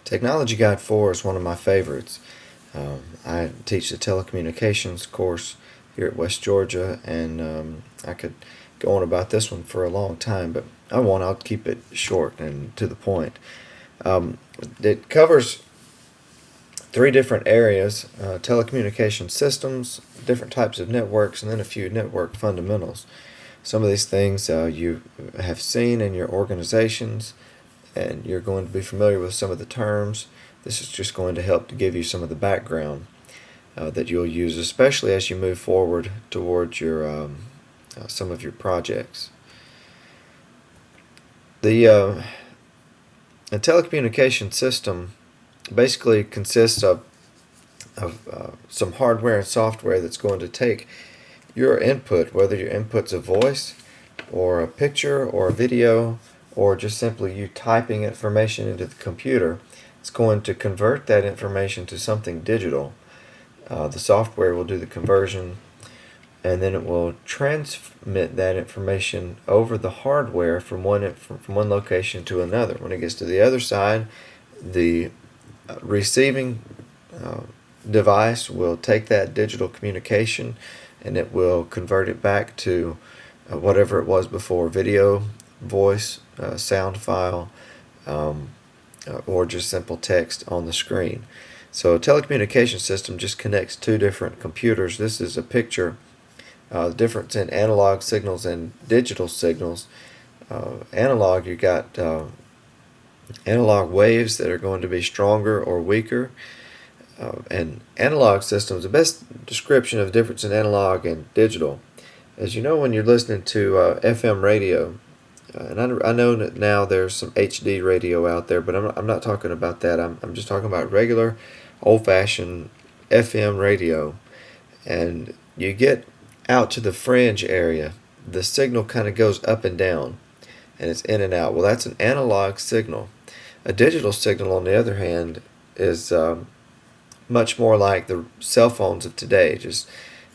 Technology Guide 4 is one of my favorites. I teach the telecommunications course here at West Georgia, and I could go on about this one for a long time, but I'll keep it short and to the point. It covers three different areas: telecommunication systems, different types of networks, and then a few network fundamentals. Some of these things you have seen in your organizations, and you're going to be familiar with some of the terms. This is just going to help to give you some of the background that you'll use, especially as you move forward towards your some of your projects. The a telecommunication system basically consists of some hardware and software that's going to take your input, whether your input's a voice or a picture or a video or just simply you typing information into the computer. It's going to convert that information to something digital. The software will do the conversion, and then it will transmit that information over the hardware from one location to another. When it gets to the other side, the receiving device will take that digital communication and it will convert it back to whatever it was before: video, voice, sound file, or just simple text on the screen. So a telecommunication system just connects two different computers. This is a picture. The difference in analog signals and digital signals. Analog, you got analog waves that are going to be stronger or weaker. And analog systems, the best description of the difference in analog and digital, as you know, when you're listening to FM radio, and I know that now there's some HD radio out there, but I'm not talking about that. I'm just talking about regular, old-fashioned FM radio. And you get out to the fringe area, the signal kind of goes up and down, and it's in and out. Well, that's an analog signal. A digital signal, on the other hand, is much more like the cell phones of today. Just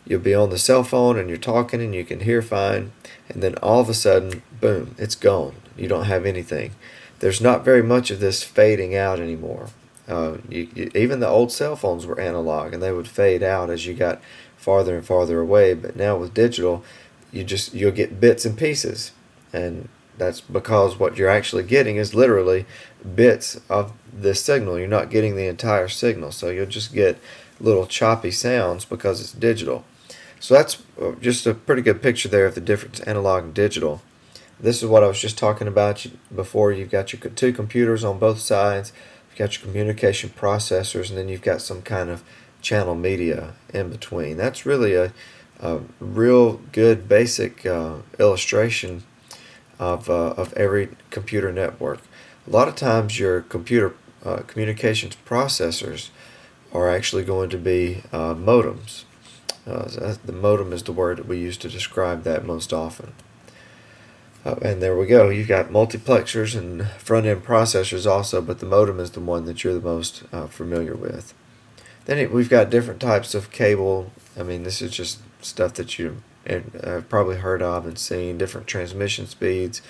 you'll be on the cell phone and you're talking and you can hear fine, and then all of a sudden, boom, it's gone. You don't have anything. There's not very much of this fading out anymore. Even the old cell phones were analog, and they would fade out as you got farther and farther away. But now with digital, you'll get bits and pieces, and that's because what you're actually getting is literally bits of the signal. You're not getting the entire signal, so you'll just get little choppy sounds because it's digital. So that's just a pretty good picture there of the difference analog and digital. This is what I was just talking about before. You've got your two computers on both sides, you've got your communication processors, and then you've got some kind of channel media in between. That's really a real good basic illustration of every computer network. A lot of times your computer communications processors are actually going to be modems. So the modem is the word that we use to describe that most often. And there we go. You've got multiplexers and front-end processors also, but the modem is the one that you're the most familiar with. Then we've got different types of cable. I mean, this is just stuff that you have probably heard of and seen. Different transmission speeds,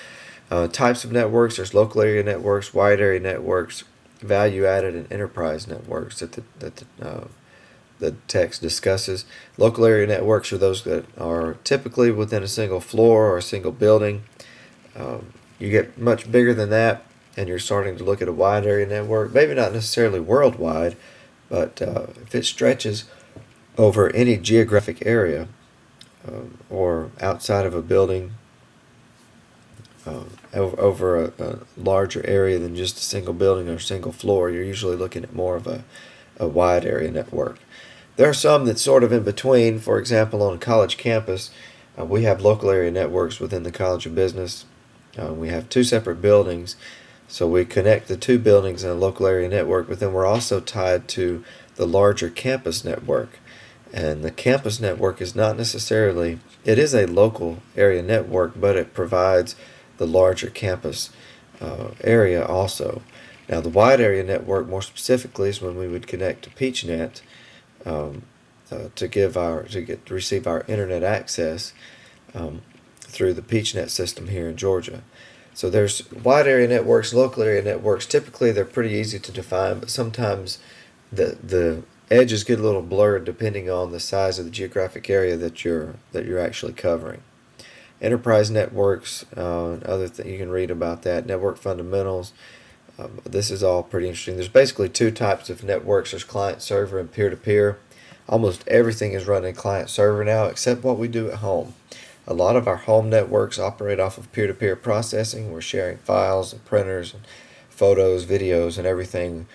types of networks. There's local area networks, wide area networks, value-added, and enterprise networks that the text discusses. Local area networks are those that are typically within a single floor or a single building. You get much bigger than that, and you're starting to look at a wide area network. Maybe not necessarily worldwide, but if it stretches over any geographic area or outside of a building, over a larger area than just a single building or a single floor, you're usually looking at more of a wide area network. There are some that's sort of in between. For example, on a college campus, we have local area networks within the College of Business. We have two separate buildings, so we connect the two buildings in a local area network, but then we're also tied to the larger campus network. And the campus network is not necessarily, it is a local area network, but it provides the larger campus area also. Now the wide area network more specifically is when we would connect to PeachNet to receive our internet access through the PeachNet system here in Georgia. So there's wide area networks, local area networks. Typically, they're pretty easy to define, but sometimes the edges get a little blurred depending on the size of the geographic area that you're actually covering. Enterprise networks, you can read about that. Network fundamentals. This is all pretty interesting. There's basically two types of networks. There's client server and peer-to-peer. Almost everything is running client server now, except what we do at home. A lot of our home networks operate off of peer-to-peer processing. We're sharing files and printers and photos, videos, and everything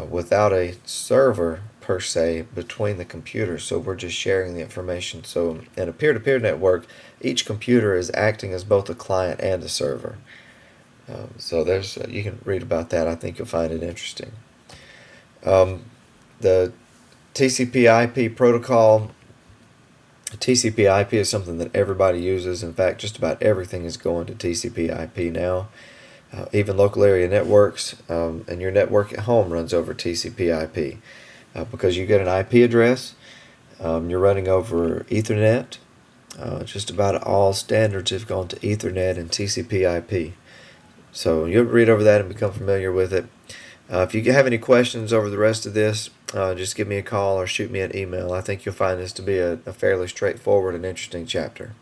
without a server per se between the computers. So we're just sharing the information. So in a peer-to-peer network, each computer is acting as both a client and a server. So there's you can read about that. I think you'll find it interesting. The TCP/IP protocol. TCP/IP is something that everybody uses. In fact, just about everything is going to TCP/IP now. Even local area networks, and your network at home runs over TCP/IP because you get an IP address. You're running over Ethernet. Just about all standards have gone to Ethernet and TCP/IP. So you'll read over that and become familiar with it. If you have any questions over the rest of this, just give me a call or shoot me an email. I think you'll find this to be a fairly straightforward and interesting chapter.